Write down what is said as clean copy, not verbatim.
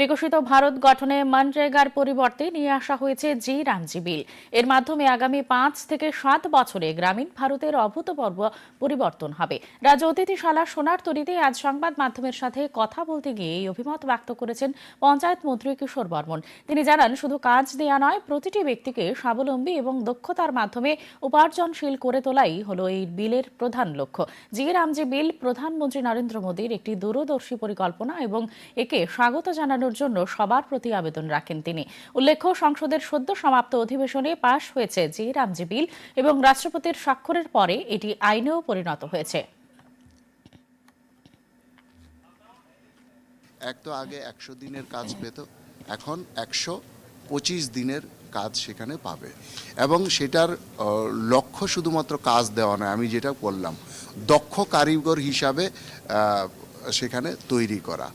বিকশিত ভারত গঠনে মনরেগার পরিবর্তে নিয়ে আসা হয়েছে জি রামজি বিল। এর মাধ্যমে আগামী 5 থেকে 7 বছরে গ্রামীণ ভারতের অভূতপূর্ব পরিবর্তন হবে। রাজ্য অতিথিশালা সোনারতরীতে আজ সংবাদ মাধ্যমের সাথে কথা বলতে গিয়ে এই অভিমত ব্যক্ত করেছেন পঞ্চায়েত মন্ত্রী কিশোর বর্মন। তিনি জানান, শুধু কাজ দেয়া নয়, প্রতিটি ব্যক্তিকে স্বাবলম্বী এবং দক্ষতার মাধ্যমে উপার্জনশীল করে তোলাই হলো এই বিলের প্রধান লক্ষ্য। জি রামজি বিল প্রধানমন্ত্রী নরেন্দ্র মোদীর একটি দূরদর্শী পরিকল্পনা এবং একে স্বাগত জানানোর জন্য সবার প্রতি আবেদন রাখেন তিনি। উল্লেখ্য, সংসদের সদ্য সমাপ্ত অধিবেশনে পাশ হয়েছে জি রামজি বিল এবং রাষ্ট্রপতির স্বাক্ষরের পরে এটি আইনেও পরিণত হয়েছে। এক তো আগে 100 দিনের কাজ পেত, এখন 125 দিনের কাজ সেখানে পাবে এবং সেটার লক্ষ্য শুধুমাত্র কাজ দেওয়া নয়, আমি যেটা বললাম দক্ষ কারিগর হিসাবে সেখানে তৈরি করা।